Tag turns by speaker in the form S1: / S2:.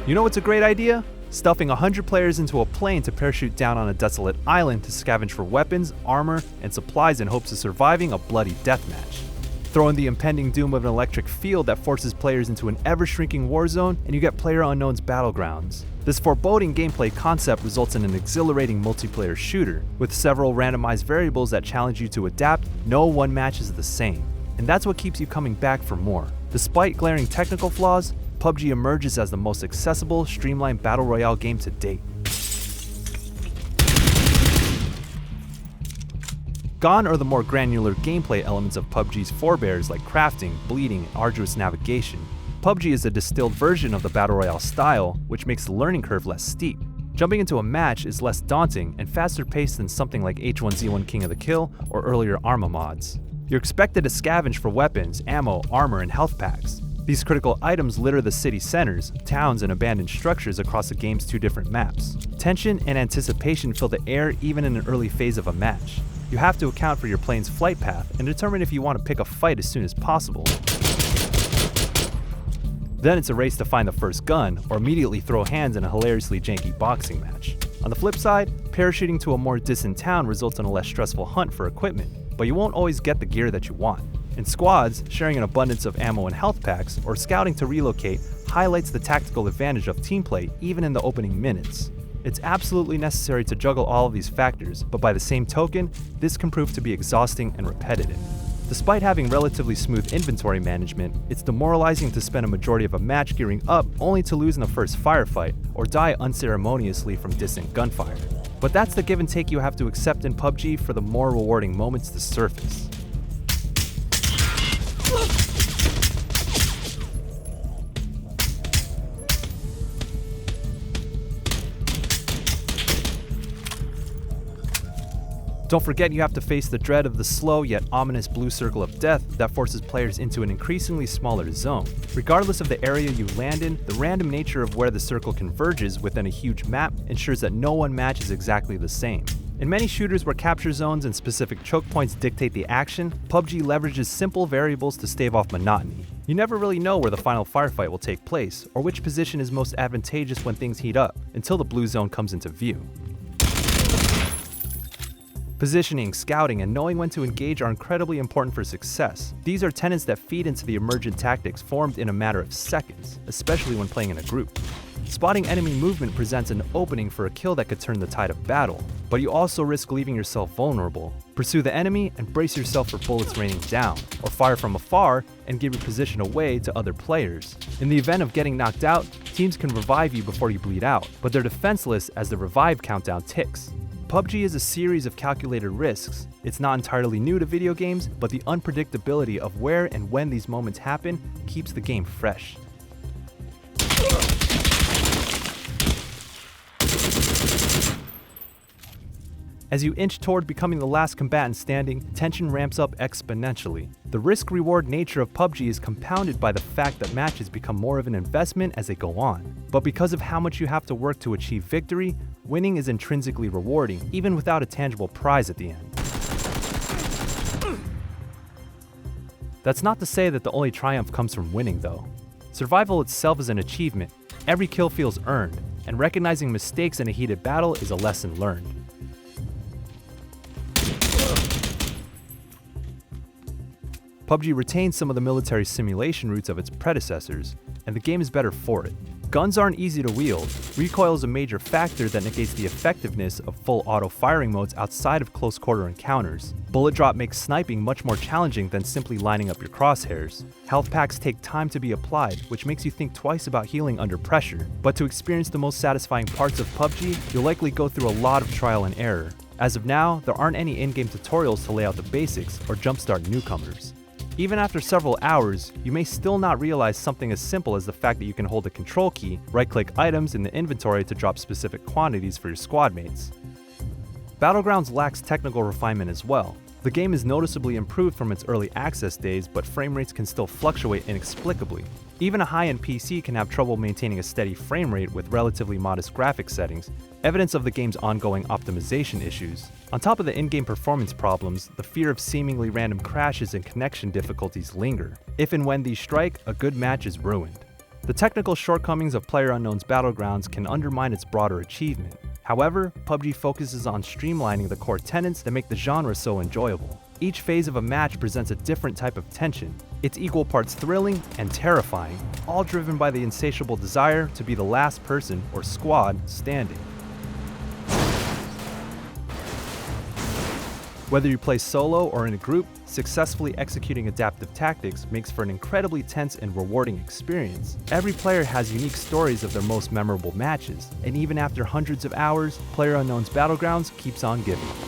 S1: You know what's a great idea? Stuffing 100 players into a plane to parachute down on a desolate island to scavenge for weapons, armor, and supplies in hopes of surviving a bloody deathmatch. Throw in the impending doom of an electric field that forces players into an ever-shrinking war zone, and you get PlayerUnknown's Battlegrounds. This foreboding gameplay concept results in an exhilarating multiplayer shooter, with several randomized variables that challenge you to adapt. No one match is the same. And that's what keeps you coming back for more. Despite glaring technical flaws, PUBG emerges as the most accessible, streamlined Battle Royale game to date. Gone are the more granular gameplay elements of PUBG's forebears like crafting, bleeding, and arduous navigation. PUBG is a distilled version of the Battle Royale style, which makes the learning curve less steep. Jumping into a match is less daunting and faster paced than something like H1Z1 King of the Kill or earlier Arma mods. You're expected to scavenge for weapons, ammo, armor, and health packs. These critical items litter the city centers, towns, and abandoned structures across the game's 2 different maps. Tension and anticipation fill the air even in an early phase of a match. You have to account for your plane's flight path and determine if you want to pick a fight as soon as possible. Then it's a race to find the first gun, or immediately throw hands in a hilariously janky boxing match. On the flip side, parachuting to a more distant town results in a less stressful hunt for equipment, but you won't always get the gear that you want. In squads, sharing an abundance of ammo and health packs, or scouting to relocate, highlights the tactical advantage of team play even in the opening minutes. It's absolutely necessary to juggle all of these factors, but by the same token, this can prove to be exhausting and repetitive. Despite having relatively smooth inventory management, it's demoralizing to spend a majority of a match gearing up only to lose in the first firefight, or die unceremoniously from distant gunfire. But that's the give and take you have to accept in PUBG for the more rewarding moments to surface. Don't forget you have to face the dread of the slow yet ominous blue circle of death that forces players into an increasingly smaller zone. Regardless of the area you land in, the random nature of where the circle converges within a huge map ensures that no one match is exactly the same. In many shooters where capture zones and specific choke points dictate the action, PUBG leverages simple variables to stave off monotony. You never really know where the final firefight will take place, or which position is most advantageous when things heat up, until the blue zone comes into view. Positioning, scouting, and knowing when to engage are incredibly important for success. These are tenets that feed into the emergent tactics formed in a matter of seconds, especially when playing in a group. Spotting enemy movement presents an opening for a kill that could turn the tide of battle, but you also risk leaving yourself vulnerable. Pursue the enemy and brace yourself for bullets raining down, or fire from afar and give your position away to other players. In the event of getting knocked out, teams can revive you before you bleed out, but they're defenseless as the revive countdown ticks. PUBG is a series of calculated risks. It's not entirely new to video games, but the unpredictability of where and when these moments happen keeps the game fresh. As you inch toward becoming the last combatant standing, tension ramps up exponentially. The risk-reward nature of PUBG is compounded by the fact that matches become more of an investment as they go on. But because of how much you have to work to achieve victory, winning is intrinsically rewarding, even without a tangible prize at the end. That's not to say that the only triumph comes from winning, though. Survival itself is an achievement. Every kill feels earned, and recognizing mistakes in a heated battle is a lesson learned. PUBG retains some of the military simulation roots of its predecessors, and the game is better for it. Guns aren't easy to wield. Recoil is a major factor that negates the effectiveness of full auto firing modes outside of close quarter encounters. Bullet drop makes sniping much more challenging than simply lining up your crosshairs. Health packs take time to be applied, which makes you think twice about healing under pressure. But to experience the most satisfying parts of PUBG, you'll likely go through a lot of trial and error. As of now, there aren't any in-game tutorials to lay out the basics or jumpstart newcomers. Even after several hours, you may still not realize something as simple as the fact that you can hold a control key, right-click items in the inventory to drop specific quantities for your squad mates. Battlegrounds lacks technical refinement as well. The game is noticeably improved from its early access days, but frame rates can still fluctuate inexplicably. Even a high-end PC can have trouble maintaining a steady frame rate with relatively modest graphics settings, evidence of the game's ongoing optimization issues. On top of the in-game performance problems, the fear of seemingly random crashes and connection difficulties linger. If and when these strike, a good match is ruined. The technical shortcomings of PlayerUnknown's Battlegrounds can undermine its broader achievement. However, PUBG focuses on streamlining the core tenets that make the genre so enjoyable. Each phase of a match presents a different type of tension. It's equal parts thrilling and terrifying, all driven by the insatiable desire to be the last person or squad standing. Whether you play solo or in a group, successfully executing adaptive tactics makes for an incredibly tense and rewarding experience. Every player has unique stories of their most memorable matches, and even after hundreds of hours, PlayerUnknown's Battlegrounds keeps on giving.